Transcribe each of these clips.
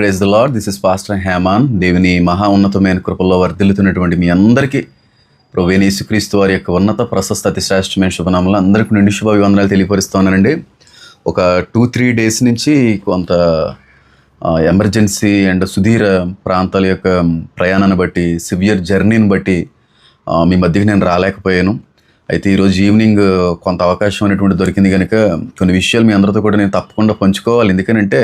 Praise the Lord. This is pastor Heman. దేవుని మహా ఉన్నతమైన కృపల్లో వర్ధిల్లుతున్నటువంటి మీ అందరికీ ప్రభువైన యేసుక్రీస్తు వారి యొక్క ఉన్నత ప్రశస్త అతి శ్రేష్టమైన శుభనామములు అందరికీ నిండు శుభాభివందనాలు తెలియపరుస్తున్నానండి. ఒక 2-3 డేస్ నుంచి కొంత ఎమర్జెన్సీ అండ్ సుదీర ప్రాంతాల యొక్క ప్రయాణాన్ని బట్టి, సివియర్ జర్నీని బట్టి మీ మధ్యకి నేను రాలేకపోయాను. అయితే ఈరోజు ఈవినింగ్ కొంత అవకాశం అనేటువంటి దొరికింది కనుక కొన్ని విషయాలు మీ అందరితో కూడా నేను తప్పకుండా పంచుకోవాలి. ఎందుకనంటే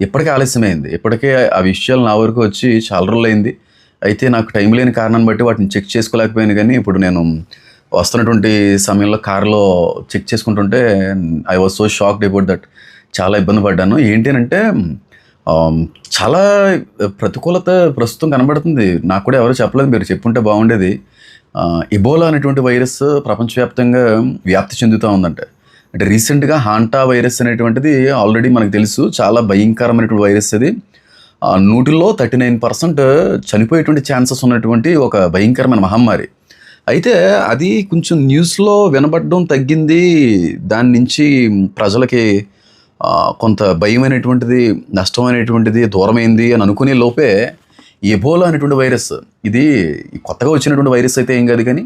ఇప్పటికే ఆలస్యమైంది. ఇప్పటికే ఆ విషయాలు నా వరకు వచ్చి చాలా రోజులు అయింది. అయితే నాకు టైం లేని కారణాన్ని బట్టి వాటిని చెక్ చేసుకోలేకపోయాను. కానీ ఇప్పుడు నేను వస్తున్నటువంటి సమయంలో కారులో చెక్ చేసుకుంటుంటే I was so shocked about that. చాలా ఇబ్బంది పడ్డాను. ఏంటి అంటే చాలా ప్రతికూలత ప్రస్తుతం కనబడుతుంది. నాకు కూడా ఎవరు చెప్పలేదు, మీరు చెప్పుంటే బాగుండేది. ఇబోలా అనేటువంటి వైరస్ ప్రపంచవ్యాప్తంగా వ్యాప్తి చెందుతూ ఉందంట. అంటే రీసెంట్గా హాంటా వైరస్ అనేటువంటిది ఆల్రెడీ మనకు తెలుసు, చాలా భయంకరమైనటువంటి వైరస్. అది 100లో 39% చనిపోయేటువంటి ఛాన్సెస్ ఉన్నటువంటి ఒక భయంకరమైన మహమ్మారి. అయితే అది కొంచెం న్యూస్లో వినబడడం తగ్గింది. దాని నుంచి ప్రజలకి కొంత భయం అనేటువంటిది, నష్టం అనేటువంటిది దూరమైంది అని అనుకునే లోపే ఎబోలా అనేటువంటి వైరస్, ఇది కొత్తగా వచ్చినటువంటి వైరస్ అయితే ఏం కాదు, కానీ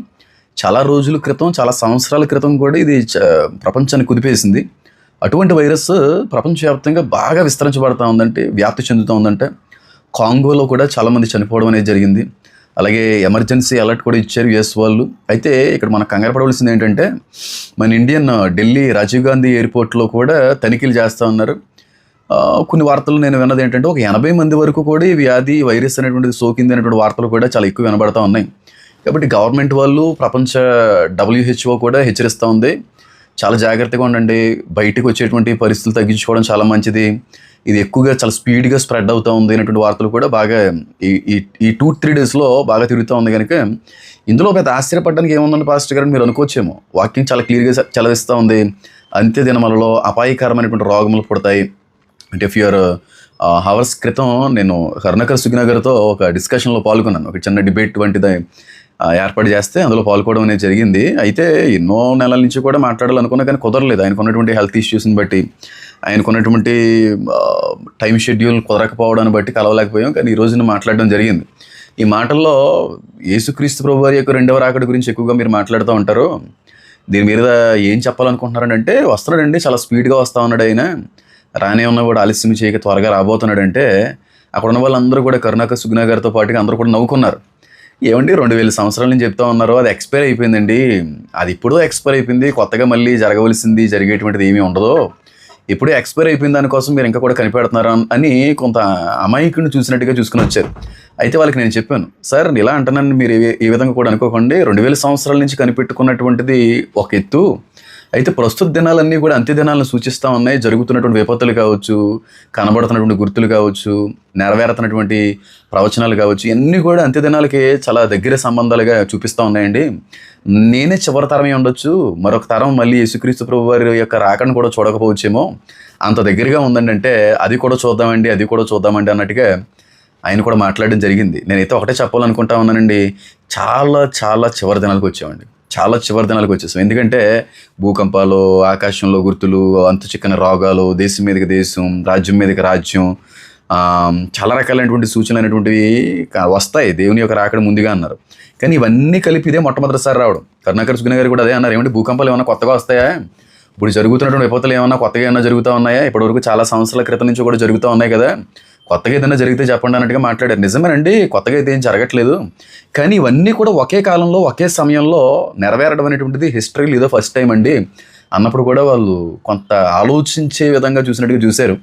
చాలా రోజుల క్రితం, చాలా సంవత్సరాల క్రితం కూడా ఇది ప్రపంచాన్ని కుదిపేసింది. అటువంటి వైరస్ ప్రపంచవ్యాప్తంగా బాగా విస్తరించబడుతూ ఉందంటే, వ్యాప్తి చెందుతూ ఉందంటే. కాంగోలో కూడా చాలామంది చనిపోవడం అనేది జరిగింది. అలాగే ఎమర్జెన్సీ అలర్ట్ కూడా ఇచ్చారు యుఎస్ వాళ్ళు. అయితే ఇక్కడ మనకు కంగారు పడవలసింది ఏంటంటే, మన ఇండియన్ ఢిల్లీ రాజీవ్ గాంధీ ఎయిర్పోర్ట్లో కూడా తనిఖీలు చేస్తూ ఉన్నారు. కొన్ని వార్తలు నేను విన్నది ఏంటంటే, ఒక 80 మంది వరకు కూడా ఈ వ్యాధి వైరస్ అనేటువంటిది సోకింది అనేటువంటి వార్తలు కూడా చాలా ఎక్కువ వినబడతా ఉన్నాయి. కాబట్టి గవర్నమెంట్ వాళ్ళు, ప్రపంచ WHO కూడా హెచ్చరిస్తూ ఉంది, చాలా జాగ్రత్తగా ఉండండి, బయటకు వచ్చేటువంటి పరిస్థితులు తగ్గించుకోవడం చాలా మంచిది, ఇది ఎక్కువగా చాలా స్పీడ్గా స్ప్రెడ్ అవుతూ ఉంది అనేటువంటి వార్తలు కూడా బాగా ఈ 2-3 డేస్లో బాగా తిరుగుతూ ఉంది. కనుక ఇందులో పెద్ద ఆశ్చర్యపడడానికి ఏముందని పాస్టర్ గారు మీరు అనుకోవచ్చేమో. వాక్యం చాలా క్లియర్గా చదివిస్తూ ఉంది, అంత్య దినములలో అపాయకరమైనటువంటి రోగములు పుడతాయి. అంటే ఫ్యూర్ హవర్స్ క్రితం నేను కరుణాకర్ సుగ్నగర్తో ఒక డిస్కషన్లో పాల్గొన్నాను. ఒక చిన్న డిబేట్ వంటిది ఏర్పాటు చేస్తే అందులో పాల్గొనడం అనేది జరిగింది. అయితే ఎన్నో నెలల నుంచి కూడా మాట్లాడాలనుకున్నా కానీ కుదరలేదు. ఆయనకున్నటువంటి హెల్త్ ఇష్యూస్ని బట్టి, ఆయనకున్నటువంటి టైం షెడ్యూల్ కుదరకపోవడాన్ని బట్టి కలవలేకపోయాం. కానీ ఈ రోజున మాట్లాడడం జరిగింది. ఈ మాటల్లో యేసుక్రీస్తు ప్రభు వారి యొక్క 2వ రాకడ గురించి ఎక్కువగా మీరు మాట్లాడుతూ ఉంటారు. దీని మీద ఏం చెప్పాలనుకుంటున్నారంటే, వస్తున్నాడండి, చాలా స్పీడ్గా వస్తూ ఉన్నాడు ఆయన, రానే ఉన్నా కూడా ఆలస్యం చేయక త్వరగా రాబోతున్నాడంటే, అక్కడ ఉన్న వాళ్ళందరూ కూడా కరుణాకర్ సుగ్నగర్తో పాటుగా అందరూ కూడా నవ్వుకున్నారు. ఏమండి 2000 సంవత్సరాల నుంచి చెప్తా ఉన్నారు, అది ఎక్స్పైర్ అయిపోయిందండి, అది ఇప్పుడు ఎక్స్పైర్ అయిపోయింది, కొత్తగా మళ్ళీ జరగవలసింది జరిగేటువంటిది ఏమీ ఉండదు, ఇప్పుడే ఎక్స్పైర్ అయిపోయిన దానికోసం మీరు ఇంకా కూడా కనిపెడుతున్నారు అని కొంత అమాయకుడిని చూసినట్టుగా చూసుకుని వచ్చారు. అయితే వాళ్ళకి నేను చెప్పాను, సార్ ఇలా అంటున్నాను, మీరు ఏ విధంగా కూడా అనుకోకండి, 2000 సంవత్సరాల నుంచి కనిపెట్టుకున్నటువంటిది ఒక ఎత్తు, అయితే ప్రస్తుత దినాలన్నీ కూడా అంత్య దినాలను సూచిస్తూ ఉన్నాయి. జరుగుతున్నటువంటి విపత్తులు కావచ్చు, కనబడుతున్నటువంటి గుర్తులు కావచ్చు, నెరవేరుతున్నటువంటి ప్రవచనాలు కావచ్చు, ఇవన్నీ కూడా అంత్య దినాలకి చాలా దగ్గర సంబంధాలుగా చూపిస్తూ ఉన్నాయండి. నేనే చివరి తరమే ఉండొచ్చు, మరొక తరం మళ్ళీ యేసుక్రీస్తు ప్రభు వారి యొక్క రాకను కూడా చూడకపోవచ్చేమో, అంత దగ్గరగా ఉందండి. అంటే అది కూడా చూద్దామండి అన్నట్టుగా ఆయన కూడా మాట్లాడడం జరిగింది. నేనైతే ఒకటే చెప్పాలనుకుంటా ఉన్నానండి, చాలా చివరి దినాలకు వచ్చామండి, చాలా చివరి దినాలకు వచ్చేసాం. ఎందుకంటే భూకంపాలు, ఆకాశంలో గుర్తులు, అంతు చిక్కని రోగాలు, దేశం మీదకి దేశం, రాజ్యం మీదకి రాజ్యం, చాలా రకాలైనటువంటి సూచనలు అనేటువంటివి వస్తాయి. దేవుని యొక్క రాకడ ముందుగా అన్నారు. కానీ ఇవన్నీ కలిపి ఇదే మొట్టమొదటిసారి రావడం. కరుణాకర్ సుగ్న గారు కూడా అదే అన్నారు, ఏమంటే భూకంపాలు ఏమైనా కొత్తగా వస్తాయా, ఇప్పుడు జరుగుతున్నటువంటి విపత్తులు ఏమైనా కొత్తగా ఏమైనా జరుగుతూ ఉన్నాయా, ఇప్పటివరకు చాలా సంవత్సరాల క్రితం నుంచి కూడా జరుగుతూ ఉన్నాయి కదా, కొత్తగా ఏదైనా జరిగితే చెప్పండి అన్నట్టుగా మాట్లాడారు. నిజమేనండి, కొత్తగా అయితే ఏం జరగట్లేదు, కానీ ఇవన్నీ కూడా ఒకే కాలంలో ఒకే సమయంలో నెరవేరడం అనేటువంటిది హిస్టరీలో ఇదో ఫస్ట్ టైం అండి అన్నప్పుడు కూడా వాళ్ళు కొంత ఆలోచించే విధంగా చూసినట్టుగా చూశారు.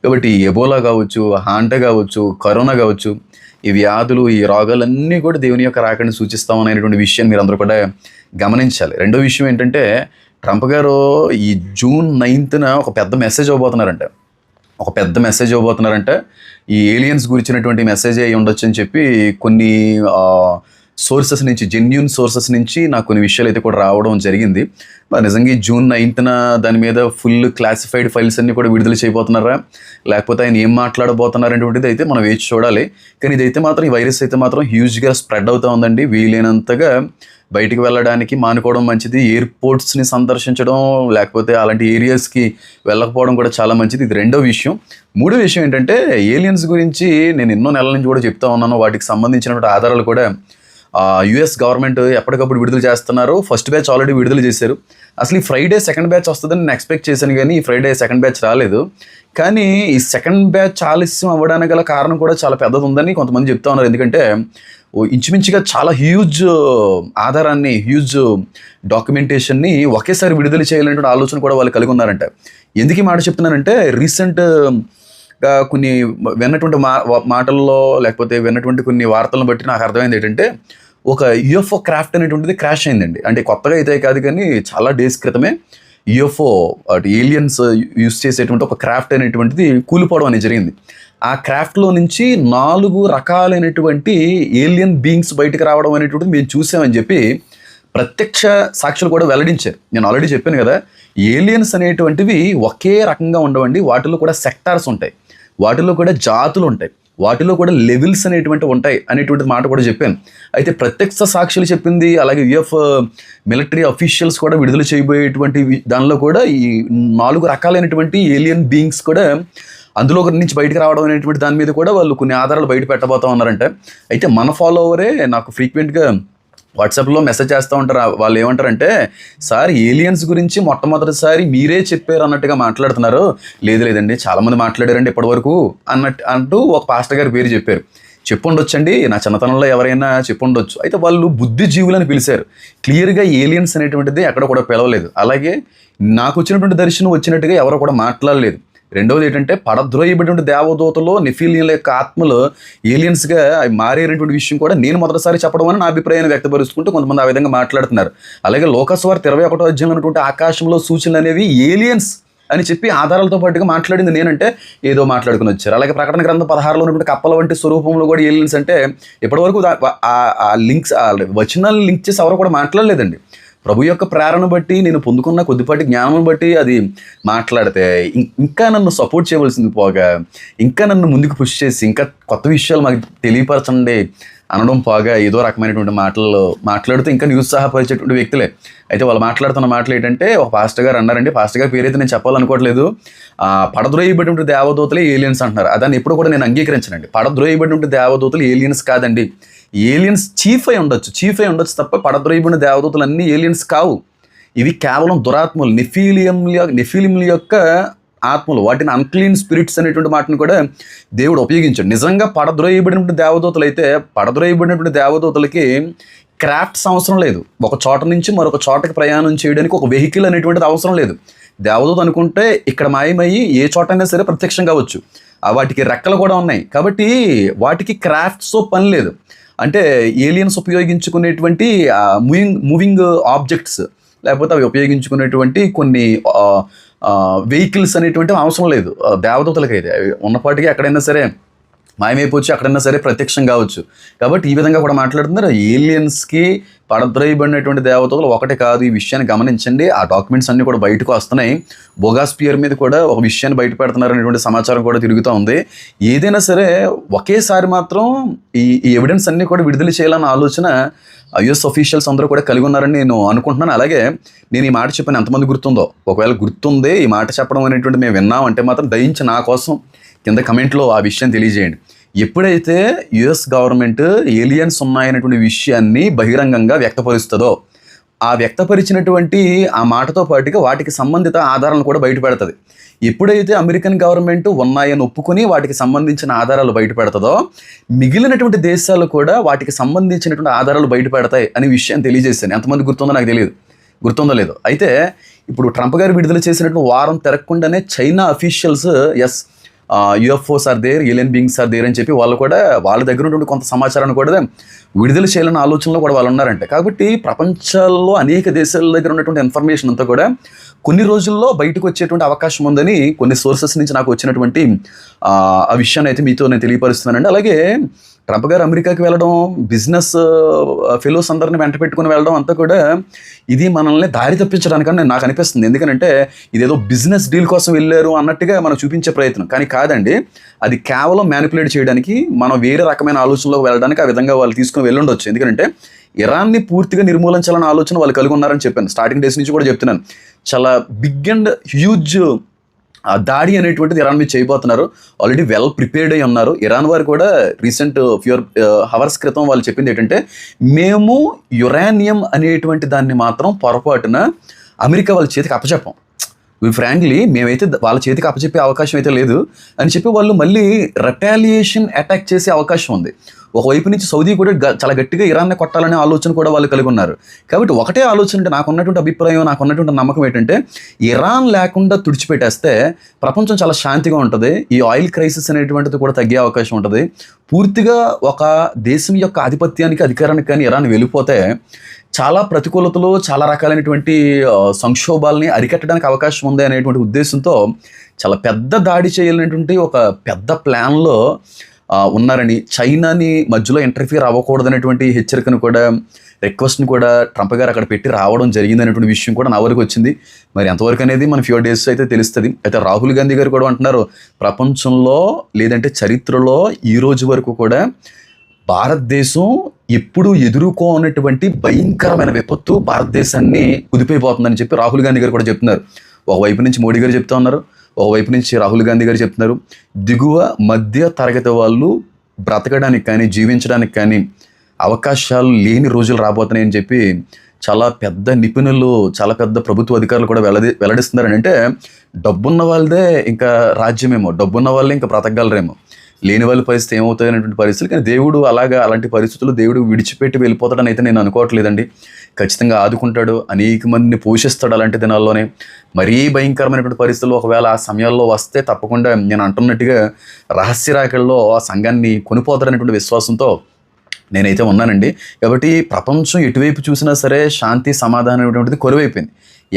కాబట్టి ఎబోలా కావచ్చు, హాంటా కావచ్చు, కరోనా కావచ్చు, ఈ వ్యాధులు, ఈ రోగాలన్నీ కూడా దేవుని యొక్క రాకడిని సూచిస్తామనేటువంటి విషయాన్ని మీరు అందరూ కూడా గమనించాలి. రెండో విషయం ఏంటంటే, ట్రంప్ గారు ఈ June 9న ఒక పెద్ద మెసేజ్ ఇవ్వబోతున్నారంటే, ఈ ఏలియన్స్ గురించినటువంటి మెసేజ్ అయ్యి ఉండొచ్చు అని చెప్పి కొన్ని సోర్సెస్ నుంచి, జెన్యూన్ సోర్సెస్ నుంచి నాకు కొన్ని విషయాలు అయితే కూడా రావడం జరిగింది. మరి నిజంగా ఈ June 9న దాని మీద ఫుల్ క్లాసిఫైడ్ ఫైల్స్ అన్నీ కూడా విడుదల చేయబోతున్నారా, లేకపోతే ఆయన ఏం మాట్లాడబోతున్నారు అనేటువంటిది అయితే మనం వేచి చూడాలి. కానీ ఇదైతే మాత్రం, ఈ వైరస్ అయితే మాత్రం హ్యూజ్గా స్ప్రెడ్ అవుతూ ఉందండి. వీలైనంతగా బయటికి వెళ్ళడానికి మానుకోవడం మంచిది. ఎయిర్పోర్ట్స్ని సందర్శించడం, లేకపోతే అలాంటి ఏరియాస్కి వెళ్ళకపోవడం కూడా చాలా మంచిది. ఇది రెండో విషయం. మూడో విషయం ఏంటంటే, ఏలియన్స్ గురించి నేను ఎన్నో నెలల నుంచి కూడా చెప్తా ఉన్నాను. వాటికి సంబంధించినటువంటి ఆధారాలు కూడా US గవర్నమెంట్ ఎప్పటికప్పుడు విడుదల చేస్తున్నారు. ఫస్ట్ బ్యాచ్ ఆల్రెడీ విడుదల చేశారు. అసలు ఈ ఫ్రైడే సెకండ్ బ్యాచ్ వస్తుందని నేను ఎక్స్పెక్ట్ చేశాను, కానీ ఈ ఫ్రైడే సెకండ్ బ్యాచ్ రాలేదు. కానీ ఈ సెకండ్ బ్యాచ్ ఆలస్యం అవ్వడానికి గల కారణం కూడా చాలా పెద్దది ఉందని కొంతమంది చెప్తా ఉన్నారు. ఎందుకంటే ఇంచుమించుగా చాలా హ్యూజ్ ఆధారాన్ని, హ్యూజ్ డాక్యుమెంటేషన్ని ఒకేసారి విడుదల చేయాలనేటువంటి ఆలోచన కూడా వాళ్ళు కలిగి ఉన్నారంట. ఎందుకు ఈ మాట చెప్తున్నానంటే, రీసెంట్గా కొన్ని విన్నటువంటి మాటల్లో, లేకపోతే విన్నటువంటి కొన్ని వార్తలను బట్టి నాకు అర్థమైంది ఏంటంటే, ఒక UFO క్రాఫ్ట్ అనేటువంటిది క్రాష్ అయిందండి. అంటే కొత్తగా అయితే కాదు, కానీ చాలా డేస్ క్రితమే UFO, అటు ఏలియన్స్ యూస్ చేసేటువంటి ఒక క్రాఫ్ట్ అనేటువంటిది కూలిపోవడం అనేది జరిగింది. ఆ క్రాఫ్ట్లో నుంచి 4 రకాలైనటువంటి ఏలియన్ బీయింగ్స్ బయటకు రావడం అనేటువంటిది మేము చూసామని చెప్పి ప్రత్యక్ష సాక్షులు కూడా వెల్లడించారు. నేను ఆల్రెడీ చెప్పాను కదా, ఏలియన్స్ అనేటువంటివి ఒకే రకంగా ఉండవండి. వాటిలో కూడా సెక్టార్స్ ఉంటాయి, వాటిలో కూడా జాతులు ఉంటాయి, వాటిలో కూడా లెవెల్స్ అనేటువంటివి ఉంటాయి అనేటువంటి మాట కూడా చెప్పాను. అయితే ప్రత్యక్ష సాక్షులు చెప్పింది, అలాగే UF మిలిటరీ అఫీషియల్స్ కూడా విడుదల చేయబోయేటువంటి దానిలో కూడా ఈ 4 రకాలైనటువంటి ఏలియన్ బీయింగ్స్ కూడా అందులో నుంచి బయటకు రావడం అనేటువంటి దాని మీద కూడా వాళ్ళు కొన్ని ఆధారాలు బయట పెట్టబోతా ఉన్నారంటే. అయితే మన ఫాలోవరే నాకు ఫ్రీక్వెంట్గా వాట్సాప్లో మెసేజ్ చేస్తూ ఉంటారు. వాళ్ళు ఏమంటారంటే, సార్ ఏలియన్స్ గురించి మొట్టమొదటిసారి మీరే చెప్పారు అన్నట్టుగా మాట్లాడుతున్నారు. లేదండి, చాలామంది మాట్లాడారండి ఇప్పటివరకు అంటూ ఒక పాస్టర్ గారి పేరు చెప్పారు. చెప్పుండొచ్చండి, నా చిన్నతనంలో ఎవరైనా చెప్పుండొచ్చు. అయితే వాళ్ళు బుద్ధిజీవులని పిలిచారు. క్లియర్గా ఏలియన్స్ అనేటువంటిది ఎక్కడ కూడా పిలవలేదు. అలాగే నాకు వచ్చినటువంటి దర్శనం వచ్చినట్టుగా ఎవరు కూడా మాట్లాడలేదు. రెండవది ఏంటంటే, పడద్రోయబడినటువంటి దేవదూతలో నెఫీలియన్ల యొక్క ఆత్మలు ఏలియన్స్గా మారేటువంటి విషయం కూడా నేను మొదటిసారి చెప్పడం అని నా అభిప్రాయాన్ని వ్యక్తపరుచుకుంటూ కొంతమంది ఆ విధంగా మాట్లాడుతున్నారు. అలాగే లోకస్వార్త 21వ అధ్యాయంలో ఉన్నటువంటి ఆకాశంలో సూచనలు అనేవి ఏలియన్స్ అని చెప్పి ఆధారాలతో పాటుగా మాట్లాడింది నేనంటే ఏదో మాట్లాడుకుని వచ్చారు. అలాగే ప్రకటన గ్రంథం 16లో ఉన్నటువంటి కప్పల వంటి స్వరూపంలో కూడా ఏలియన్స్ అంటే ఇప్పటివరకు ఆ లింక్స్, వచనాలు లింక్ చేసి ఎవరు కూడా మాట్లాడలేదండి. ప్రభు యొక్క ప్రేరణ బట్టి, నేను పొందుకున్న కొద్దిపాటి జ్ఞానం బట్టి అది మాట్లాడితే, ఇంకా నన్ను సపోర్ట్ చేయవలసింది పోగా, ఇంకా నన్ను ముందుకు పుష్ చేసి ఇంకా కొత్త విషయాలు మాకు తెలియపరచండి అనడం పోగా, ఏదో రకమైనటువంటి మాటలు మాట్లాడుతూ ఇంకా నిరుత్సాహపరిచేటువంటి వ్యక్తులే. అయితే వాళ్ళు మాట్లాడుతున్న మాటలు ఏంటంటే, ఒక పాస్టర్ గారు అన్నారండి, పాస్టర్ గారి పేరైతే నేను చెప్పాలనుకోవట్లేదు, పడద్రోయబడినటువంటి దేవదూతలే ఏలియన్స్ అంటున్నారు. దాన్ని ఎప్పుడు కూడా నేను అంగీకరించనండి. పడద్రోయబడినటువంటి దేవదూతలు ఏలియన్స్ కాదండి. ఏలియన్స్ చీఫ్ అయి ఉండొచ్చు తప్ప పడద్రోయబడిన దేవదూతలు అన్నీ ఏలియన్స్ కావు. ఇవి కేవలం దురాత్మలు, నెఫీలింల యొక్క ఆత్మలు. వాటిని అన్క్లీన్ స్పిరిట్స్ అనేటువంటి మాటను కూడా దేవుడు ఉపయోగించాడు. నిజంగా పడద్రోయబడినటువంటి దేవదూతలు అయితే, పడద్రోయబడినటువంటి దేవదూతలకి క్రాఫ్ట్స్ అవసరం లేదు. ఒక చోట నుంచి మరొక చోటకి ప్రయాణం చేయడానికి ఒక వెహికల్ అనేటువంటిది అవసరం లేదు. దేవదూత అనుకుంటే ఇక్కడ మాయమయ్యి ఏ చోటైనా సరే ప్రత్యక్షం కావచ్చు. వాటికి రెక్కలు కూడా ఉన్నాయి కాబట్టి వాటికి క్రాఫ్ట్స్తో పని లేదు. అంటే ఏలియన్స్ ఉపయోగించుకునేటువంటి మూవింగ్ ఆబ్జెక్ట్స్, లేకపోతే అవి ఉపయోగించుకునేటువంటి కొన్ని వెహికల్స్ అనేటువంటివి అవసరం లేదు దేవదూతలకైతే. ఉన్నపాటికి ఎక్కడైనా సరే మాయమైపోవచ్చు, ఎక్కడైనా సరే ప్రత్యక్షం కావచ్చు. కాబట్టి ఈ విధంగా కూడా మాట్లాడుతున్నారు. ఏలియన్స్కి పడద్రోయబడినటువంటి దేవతలు ఒకటి కాదు. ఈ విషయాన్ని గమనించండి. ఆ డాక్యుమెంట్స్ అన్నీ కూడా బయటకు వస్తున్నాయి. బోగాస్పియర్ మీద కూడా ఒక విషయాన్ని బయట పెడుతున్నారు అనేటువంటి సమాచారం కూడా తిరుగుతూ ఉంది. ఏదైనా సరే ఒకేసారి మాత్రం ఈ ఎవిడెన్స్ అన్నీ కూడా విడుదల చేయాలన్న ఆలోచన US అఫీషియల్స్ అందరూ కూడా కలిగి ఉన్నారని నేను అనుకుంటున్నాను. అలాగే నేను ఈ మాట చెప్పాను, ఎంతమంది గుర్తుందో, ఒకవేళ గుర్తుంది ఈ మాట చెప్పడం అనేటువంటి మేము విన్నాం అంటే మాత్రం దయించి నా కోసం కింద కమెంట్లో ఆ విషయం తెలియజేయండి. ఎప్పుడైతే US గవర్నమెంట్ ఏలియన్స్ ఉన్నాయనేటువంటి విషయాన్ని బహిరంగంగా వ్యక్తపరుస్తుందో, ఆ వ్యక్తపరిచినటువంటి ఆ మాటతో పాటుగా వాటికి సంబంధిత ఆధారాలను కూడా బయటపెడుతుంది. ఎప్పుడైతే అమెరికన్ గవర్నమెంట్ ఉన్నాయని ఒప్పుకొని వాటికి సంబంధించిన ఆధారాలు బయటపెడుతుందో, మిగిలినటువంటి దేశాలు కూడా వాటికి సంబంధించినటువంటి ఆధారాలు బయటపెడతాయి అనే విషయం తెలియజేశాను. ఎంతమంది గుర్తుందో నాకు తెలియదు, గుర్తుందో లేదో. అయితే ఇప్పుడు ట్రంప్ గారు విడుదల చేసినటువంటి వారం తిరగకుండానే China officials UFOs are there, alien beings are there అని చెప్పి వాళ్ళు కూడా వాళ్ళ దగ్గర ఉన్నటువంటి కొంత సమాచారాన్ని కూడా విడుదల చేయాలన్న ఆలోచనలో కూడా వాళ్ళు ఉన్నారంటే. కాబట్టి ప్రపంచంలో అనేక దేశాల దగ్గర ఉన్నటువంటి ఇన్ఫర్మేషన్ అంతా కూడా కొన్ని రోజుల్లో బయటకు వచ్చేటువంటి అవకాశం ఉందని కొన్ని సోర్సెస్ నుంచి నాకు వచ్చినటువంటి ఆ విషయాన్ని అయితే మీతో నేను తెలియపరుస్తున్నానండి. అలాగే ట్రంప్ గారు అమెరికాకి వెళ్ళడం, బిజినెస్ ఫెలోస్ అందరిని వెంట పెట్టుకుని వెళ్ళడం అంతా కూడా ఇది మనల్ని దారి తప్పించడానికని నాకు అనిపిస్తుంది. ఎందుకంటే ఇదేదో బిజినెస్ డీల్ కోసం వెళ్ళారు అన్నట్టుగా మనం చూపించే ప్రయత్నం, కానీ కాదండి. అది కేవలం మ్యానిపులేట్ చేయడానికి, మనం వేరే రకమైన ఆలోచనలోకి వెళ్ళడానికి ఆ విధంగా వాళ్ళు తీసుకుని వెళ్ళుండొచ్చు. ఎందుకంటే ఇరాన్ని పూర్తిగా నిర్మూలించాలన్న ఆలోచన వాళ్ళు కలిగి ఉన్నారని చెప్పాను. స్టార్టింగ్ డేస్ నుంచి కూడా చెప్తున్నాను. చాలా బిగ్ అండ్ హ్యూజ్ దాడి అనేటువంటిది ఇరాన్ మీద చేయబోతున్నారు. ఆల్రెడీ వెల్ ప్రిపేర్డ్ అయి ఉన్నారు. ఇరాన్ వారు కూడా రీసెంట్ హవర్స్ క్రితం వాళ్ళు చెప్పింది ఏంటంటే, మేము యురేనియం అనేటువంటి దాన్ని మాత్రం పొరపాటున అమెరికా వాళ్ళ చేతికి అప్పచెప్పం. ఫ్రాంక్లీ మేమైతే వాళ్ళ చేతికి అప్పచెప్పే అవకాశం అయితే లేదు అని చెప్పి వాళ్ళు మళ్ళీ రెటాలియేషన్ అటాక్ చేసే అవకాశం ఉంది. ఒకవైపు నుంచి సౌదీ కూడా చాలా గట్టిగా ఇరాన్ని కొట్టాలనే ఆలోచన కూడా వాళ్ళు కలిగి ఉన్నారు. కాబట్టి ఒకటే ఆలోచన అంటే, నాకున్నటువంటి అభిప్రాయం, నాకున్నటువంటి నమ్మకం ఏంటంటే, ఇరాన్ లేకుండా తుడిచిపెట్టేస్తే ప్రపంచం చాలా శాంతిగా ఉంటుంది. ఈ ఆయిల్ క్రైసిస్ అనేటువంటిది కూడా తగ్గే అవకాశం ఉంటుంది. పూర్తిగా ఒక దేశం యొక్క ఆధిపత్యానికి, అధికారానికి కానీ ఇరాన్ వెళ్ళిపోతే చాలా ప్రతికూలతలు, చాలా రకాలైనటువంటి సంక్షోభాలని అరికట్టడానికి అవకాశం ఉంది అనేటువంటి ఉద్దేశంతో చాలా పెద్ద దాడి చేయాలనేటువంటి ఒక పెద్ద ప్లాన్లో ఉన్నారని, చైనాని మధ్యలో ఇంటర్ఫియర్ అవ్వకూడదనేటువంటి హెచ్చరికను కూడా, రిక్వెస్ట్ని కూడా ట్రంప్ గారు అక్కడ పెట్టి రావడం జరిగింది అనేటువంటి విషయం కూడా నా వరకు వచ్చింది. మరి ఎంతవరకు అనేది మన ఫ్యూ డేస్ అయితే తెలుస్తుంది. అయితే రాహుల్ గాంధీ గారు కూడా అంటున్నారు, ప్రపంచంలో లేదంటే చరిత్రలో ఈ రోజు వరకు కూడా భారతదేశం ఎప్పుడు ఎదుర్కోనటువంటి భయంకరమైన విపత్తు భారతదేశాన్ని కుదిపోయిపోతుందని చెప్పి రాహుల్ గాంధీ గారు కూడా చెప్తున్నారు. ఒకవైపు నుంచి మోడీ గారు చెప్తా ఉన్నారు, ఒకవైపు నుంచి రాహుల్ గాంధీ గారు చెప్తున్నారు. దిగువ మధ్య తరగతి వాళ్ళు బ్రతకడానికి కానీ, జీవించడానికి కానీ అవకాశాలు లేని రోజులు రాబోతున్నాయని చెప్పి చాలా పెద్ద నిపుణులు, చాలా పెద్ద ప్రభుత్వ అధికారులు కూడా వెల్లడిస్తున్నారని. అంటే డబ్బున్న వాళ్ళదే ఇంకా రాజ్యమేమో, డబ్బున్న వాళ్ళే ఇంకా బ్రతకగలరేమో, లేని వాళ్ళ పరిస్థితి ఏమవుతాయి అనేటువంటి పరిస్థితులు. కానీ దేవుడు అలాంటి పరిస్థితులు దేవుడు విడిచిపెట్టి వెళ్ళిపోతాడని అయితే నేను అనుకోవట్లేదండి. ఖచ్చితంగా ఆదుకుంటాడు, అనేక మందిని పోషిస్తాడు. అలాంటి దినాల్లోనే మరీ భయంకరమైనటువంటి పరిస్థితులు ఒకవేళ ఆ సమయాల్లో వస్తే తప్పకుండా నేను అంటున్నట్టుగా రహస్య రాకల్లో ఆ సంఘాన్ని కొనిపోతాడనేటువంటి విశ్వాసంతో నేనైతే ఉన్నానండి. కాబట్టి ప్రపంచం ఎటువైపు చూసినా సరే శాంతి, సమాధానం అనేటువంటిది కొలువైపోయింది.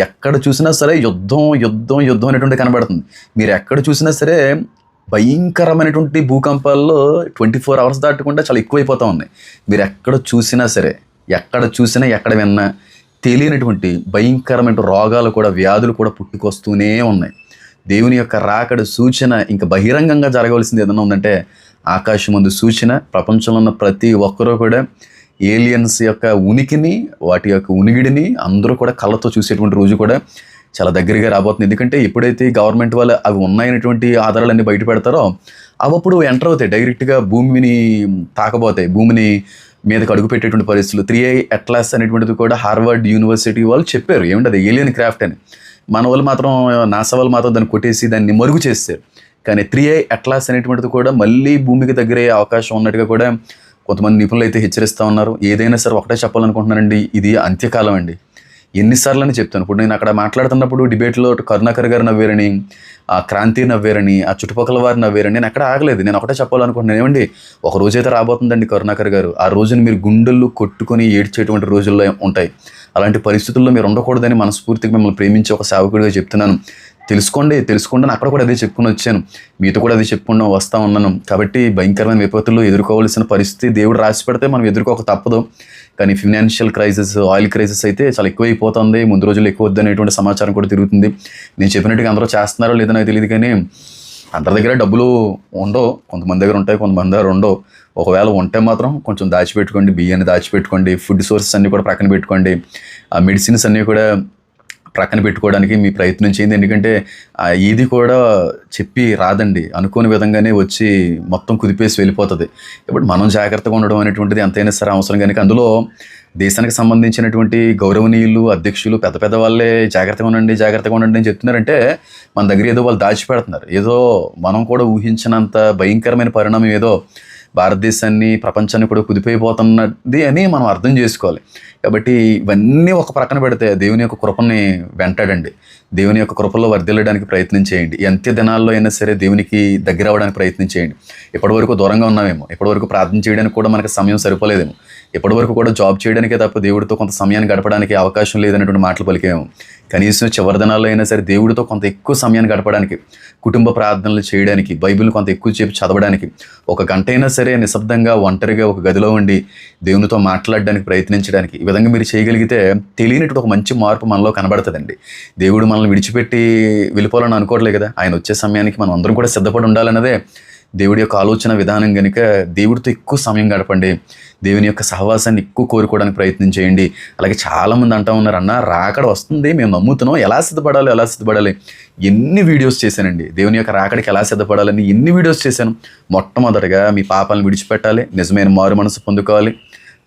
ఎక్కడ చూసినా సరే యుద్ధం యుద్ధం యుద్ధం అనేటువంటి కనబడుతుంది. మీరు ఎక్కడ చూసినా సరే భయంకరమైనటువంటి భూకంపాల్లో 24 hours దాటకుండా చాలా ఎక్కువైపోతూ ఉన్నాయి. మీరు ఎక్కడ చూసినా సరే, ఎక్కడ చూసినా ఎక్కడ విన్నా తెలియనటువంటి భయంకరమైన రోగాలు కూడా, వ్యాధులు కూడా పుట్టుకొస్తూనే ఉన్నాయి. దేవుని యొక్క రాకడ సూచన ఇంకా బహిరంగంగా జరగవలసింది ఏదైనా ఉందంటే ఆకాశం ముందు సూచన. ప్రపంచంలో ఉన్న ప్రతి ఒక్కరూ కూడా ఏలియన్స్ యొక్క ఉనికిని, వాటి యొక్క ఉనిగిడిని అందరూ కూడా కళ్ళతో చూసేటువంటి రోజు కూడా చాలా దగ్గరగా రాబోతుంది. ఎందుకంటే ఎప్పుడైతే గవర్నమెంట్ వాళ్ళు అవి ఉన్నాయనేటువంటి ఆధారాలన్నీ బయట పెడతారో అవి అప్పుడు ఎంటర్ అవుతాయి, డైరెక్ట్గా భూమిని తాకబోతాయి, భూమిని మీదకి అడుగు పెట్టేటువంటి పరిస్థితులు. 3i అట్లాస్ అనేటువంటిది కూడా హార్వర్డ్ యూనివర్సిటీ వాళ్ళు చెప్పారు, ఏమంటే అది ఏలియన్ క్రాఫ్ట్ అని. మన వాళ్ళు మాత్రం, నాసా వాళ్ళు మాత్రం దాన్ని కొట్టేసి దాన్ని మరుగు చేస్తారు. కానీ 3i అట్లాస్ అనేటువంటిది కూడా మళ్ళీ భూమికి దగ్గరయ్యే అవకాశం ఉన్నట్టుగా కూడా కొంతమంది నిపుణులు అయితే హెచ్చరిస్తూ ఉన్నారు. ఏదైనా సరే ఒకటే చెప్పాలనుకుంటున్నానండి, ఇది అంత్యకాలం అండి. ఎన్నిసార్లు అని చెప్తాను. ఇప్పుడు నేను అక్కడ మాట్లాడుతున్నప్పుడు డిబేట్లో కరుణాకర్ గారు నవ్వారని, ఆ క్రాంతి నవ్వారని, ఆ చుట్టుపక్కల వారు నవ్వారని, నేను ఎక్కడ ఆగలేదు. నేను ఒకటే చెప్పాలనుకుంటున్నాను, ఏమండి ఒక రోజైతే రాబోతుందండి కరుణాకర్ గారు, ఆ రోజుని మీరు గుండెల్లో కొట్టుకొని ఏడ్చేటువంటి రోజుల్లో ఉంటాయి. అలాంటి పరిస్థితుల్లో మీరు ఉండకూడదని మనస్ఫూర్తిగా మిమ్మల్ని ప్రేమించి ఒక సేవకుడిగా చెప్తున్నాను. తెలుసుకోండి అని అక్కడ కూడా అదే చెప్పుకుని వచ్చాను, మీతో కూడా అదే చెప్పుకున్నా వస్తూ ఉన్నాను. కాబట్టి భయంకరమైన విపత్తులు ఎదుర్కోవాల్సిన పరిస్థితి దేవుడు రాసి పెడితే మనం ఎదుర్కోక తప్పదు. కానీ ఫినాన్షియల్ క్రైసిస్, ఆయిల్ క్రైసిస్ అయితే చాలా ఎక్కువైపోతుంది, ముందు రోజులు ఎక్కువ వద్దు అనేటువంటి సమాచారం కూడా తిరుగుతుంది. నేను చెప్పినట్టుగా అందరూ చేస్తున్నారో లేదో నాకు తెలియదు, కానీ అందరి దగ్గర డబ్బులు ఉండవు, కొంతమంది దగ్గర ఉంటాయి, కొంతమంది దగ్గర ఉండవు. ఒకవేళ ఉంటే మాత్రం కొంచెం దాచిపెట్టుకోండి, బియ్యాన్ని దాచిపెట్టుకోండి, ఫుడ్ సోర్సెస్ అన్నీ కూడా ప్రక్కన పెట్టుకోండి, ఆ మెడిసిన్స్ అన్నీ కూడా ప్రక్కన పెట్టుకోవడానికి మీ ప్రయత్నం చేయండి. ఎందుకంటే ఇది కూడా చెప్పి రాదండి, అనుకోని విధంగానే వచ్చి మొత్తం కుదిపేసి వెళ్ళిపోతుంది. కాబట్టి మనం జాగ్రత్తగా ఉండడం అనేటువంటిది ఎంతైనా సరే అవసరం. కనుక అందులో దేశానికి సంబంధించినటువంటి గౌరవనీయులు, అధ్యక్షులు, పెద్ద పెద్ద వాళ్ళే జాగ్రత్తగా ఉండండి అని చెప్తున్నారంటే మన దగ్గర ఏదో వాళ్ళు దాచిపెడుతున్నారు. ఏదో మనం కూడా ఊహించినంత భయంకరమైన పరిణామం ఏదో భారతదేశాన్ని, ప్రపంచాన్ని కూడా కుదిపోయిపోతున్నది అని మనం అర్థం చేసుకోవాలి. కాబట్టి ఇవన్నీ ఒక ప్రక్కన పెడితే దేవుని యొక్క కృపని వెంటాడండి. దేవుని యొక్క కృపలో వర్ధిల్లడానికి ప్రయత్నం చేయండి. అంత్య దినాల్లో అయినా సరే దేవునికి దగ్గర అవ్వడానికి ప్రయత్నం చేయండి. ఎప్పటివరకు దూరంగా ఉన్నామేమో, ఎప్పటివరకు ప్రార్థన చేయడానికి కూడా మనకు సమయం సరిపోలేదేమో, ఎప్పటివరకు కూడా జాబ్ చేయడానికే తప్ప దేవుడితో కొంత సమయాన్ని గడపడానికి అవకాశం లేదనేటువంటి మాటలు పలికేమో, కనీసం చివరి దినాల్లో అయినా సరే దేవుడితో కొంత ఎక్కువ సమయాన్ని గడపడానికి, కుటుంబ ప్రార్థనలు చేయడానికి, బైబిల్ని కొంత ఎక్కువ సేపు చదవడానికి, 1 గంట అయినా సరే నిశ్శబ్దంగా ఒంటరిగా ఒక గదిలో ఉండి దేవునితో మాట్లాడడానికి ప్రయత్నించడానికి, ఈ విధంగా మీరు చేయగలిగితే తెలియనటువంటి ఒక మంచి మార్పు మనలో కనబడుతుందండి. దేవుడు మనల్ని విడిచిపెట్టి వెళ్ళిపోవాలని అనుకోవట్లేదు కదా. ఆయన వచ్చే సమయానికి మనం అందరం కూడా సిద్ధపడి ఉండాలన్నదే దేవుడి యొక్క ఆలోచన విధానం. కనుక దేవుడితో ఎక్కువ సమయం గడపండి, దేవుని యొక్క సహవాసాన్ని ఎక్కువ కోరుకోవడానికి ప్రయత్నం చేయండి. అలాగే చాలామంది అంటూ ఉన్నారు, అన్న రాకడ వస్తుంది, మేము నమ్ముతున్నాం, ఎలా సిద్ధపడాలి. ఎన్ని వీడియోస్ చేశానండి దేవుని యొక్క రాకడికి ఎలా సిద్ధపడాలని, ఎన్ని వీడియోస్ చేశాను. మొట్టమొదటిగా మీ పాపాలను విడిచిపెట్టాలి, నిజమైన మారు మనసు పొందుకోవాలి,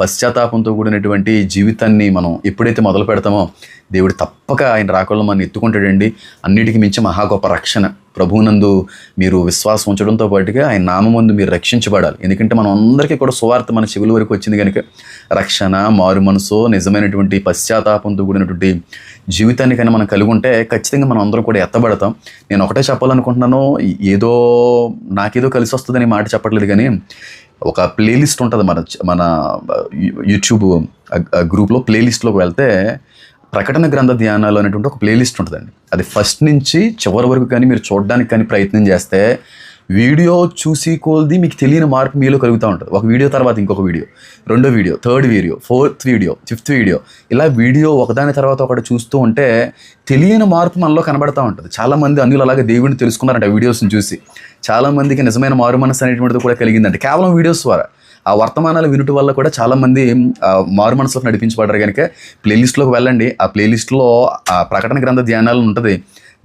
పశ్చాత్తాపంతో కూడినటువంటి జీవితాన్ని మనం ఎప్పుడైతే మొదలు పెడతామో దేవుడు తప్పక ఆయన రాకల్లో మనం ఎత్తుకుంటాడండి. అన్నిటికీ మించి మహా గొప్ప రక్షణ ప్రభువునందు మీరు విశ్వాసం ఉంచడంతో పాటుగా ఆయన నామమందు మీరు రక్షించబడాలి. ఎందుకంటే మనం అందరికీ కూడా సువార్త మన చెవుల వరకు వచ్చింది కనుక రక్షణ, మారు మనసు, నిజమైనటువంటి పశ్చాత్తాపంతో కూడినటువంటి జీవితాన్ని కానీ మనం కలిగి ఉంటే ఖచ్చితంగా మనం అందరం కూడా ఎత్తబడతాం. నేను ఒకటే చెప్పాలనుకుంటున్నాను, ఏదో నాకేదో కలిసి వస్తుందని మాట చెప్పట్లేదు, కానీ ఒక ప్లేలిస్ట్ ఉంటుంది మన యూట్యూబ్ గ్రూప్లో. ప్లేలిస్ట్లోకి వెళ్తే ప్రకటన గ్రంథ ధ్యానాలు అనేటువంటి ఒక ప్లేలిస్ట్ ఉంటుందండి. అది ఫస్ట్ నుంచి చివరి వరకు కానీ మీరు చూడడానికి కానీ ప్రయత్నం చేస్తే వీడియో చూసి కొలది మీకు తెలియని మార్పు మీలో కలుగుతూ ఉంటుంది. ఒక వీడియో తర్వాత ఇంకొక వీడియో, రెండో video, third video, fourth video, fifth video, ఇలా వీడియో ఒకదాని తర్వాత ఒకటి చూస్తూ ఉంటే తెలియని మార్పు మనలో కనబడతా ఉంటుంది. చాలామంది అందులో అలాగే దేవుడిని తెలుసుకున్నారంట వీడియోస్ని చూసి. చాలామందికి నిజమైన మారు మనసు అనేటువంటిది కూడా కలిగిందంటే కేవలం వీడియోస్ ద్వారా. ఆ వర్తమానాలు వినుట వల్ల కూడా చాలామంది మారు మనసులోకి నడిపించబడ్డారు. కనుక ప్లేలిస్ట్లోకి వెళ్ళండి. ఆ ప్లేలిస్ట్లో ఆ ప్రకటన గ్రంథ ధ్యానాలు ఉంటుంది.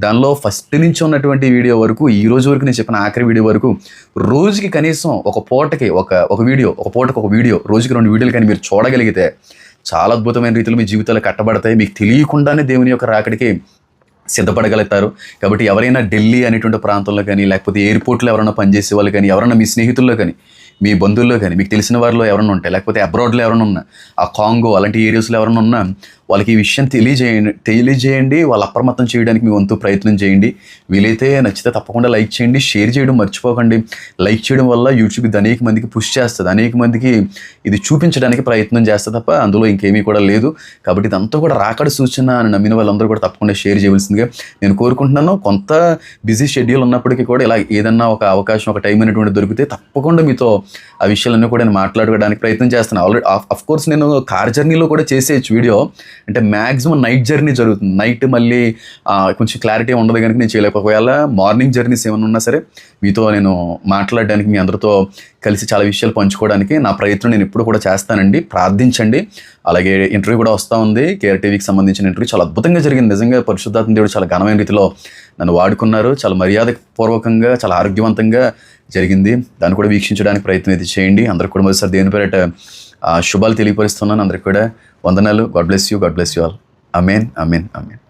దానిలో ఫస్ట్ నుంచి ఉన్నటువంటి వీడియో వరకు, ఈ రోజు వరకు నేను చెప్పిన ఆఖరి వీడియో వరకు రోజుకి కనీసం ఒక పూటకి ఒక వీడియో, ఒక పూటకి ఒక వీడియో, రోజుకి 2 వీడియోలు కానీ మీరు చూడగలిగితే చాలా అద్భుతమైన రీతిలో మీ జీవితాలు కట్టబడతాయి. మీకు తెలియకుండానే దేవుని యొక్క రాకడికి సిద్ధపడగలుగుతారు. కాబట్టి ఎవరైనా ఢిల్లీ అనేటువంటి ప్రాంతంలో కానీ, లేకపోతే ఎయిర్పోర్ట్లో ఎవరైనా పనిచేసే వాళ్ళు కానీ, ఎవరైనా మీ స్నేహితుల్లో కానీ, మీ బంధువుల్లో కానీ, మీకు తెలిసిన వారిలో ఎవరైనా ఉంటే, లేకపోతే అబ్రాడ్లో ఎవరైనా ఉన్నా, ఆ కాంగో అలాంటి ఏరియాస్లో ఎవరైనా ఉన్నా వాళ్ళకి ఈ విషయం తెలియజేయండి. వాళ్ళు అప్రమత్తం చేయడానికి మీ వంతు ప్రయత్నం చేయండి. వీలైతే నచ్చితే తప్పకుండా లైక్ చేయండి, షేర్ చేయడం మర్చిపోకండి. లైక్ చేయడం వల్ల యూట్యూబ్ ఇది అనేక మందికి పుష్ చేస్తుంది, అనేక మందికి ఇది చూపించడానికి ప్రయత్నం చేస్తుంది తప్ప అందులో ఇంకేమీ కూడా లేదు. కాబట్టి ఇదంతా కూడా రాకడ సూచన అని నమ్మిన వాళ్ళందరూ కూడా తప్పకుండా షేర్ చేయవలసిందిగా నేను కోరుకుంటున్నాను. కొంత బిజీ షెడ్యూల్ ఉన్నప్పటికీ కూడా ఇలా ఏదన్నా ఒక అవకాశం, ఒక టైం అనేటువంటి దొరికితే తప్పకుండా మీతో ఆ విషయాలన్నీ కూడా నేను మాట్లాడుకోవడానికి ప్రయత్నం చేస్తున్నాను. ఆల్రెడీ ఆఫ్ కోర్స్ నేను కార్ జర్నీలో కూడా చేసేయచ్చు వీడియో, అంటే మ్యాక్సిమం నైట్ జర్నీ జరుగుతుంది. నైట్ మళ్ళీ కొంచెం క్లారిటీ ఉండదు కనుక నేను చేయలేక, ఒకవేళ మార్నింగ్ జర్నీస్ ఏమైనా ఉన్నా సరే మీతో నేను మాట్లాడడానికి, మీ అందరితో కలిసి చాలా విషయాలు పంచుకోవడానికి నా ప్రయత్నం నేను ఎప్పుడు కూడా చేస్తానండి. ప్రార్థించండి. అలాగే ఇంటర్వ్యూ కూడా వస్తూ ఉంది, కేఆర్ టీవీకి సంబంధించిన ఇంటర్వ్యూ చాలా అద్భుతంగా జరిగింది. నిజంగా పరిశుద్ధాత్మ దేవుడు చాలా ఘనమైన రీతిలో నన్ను వాడుకున్నారు. చాలా మర్యాదపూర్వకంగా, చాలా ఆరోగ్యవంతంగా జరిగింది. దాన్ని కూడా వీక్షించడానికి ప్రయత్నం అయితే చేయండి. అందరికి కూడా మొదటిసారి దేవుని పేరిట శుభాలు తెలియపరుస్తున్నాను. అందరికి కూడా వందనాలు. God bless you all. Amen.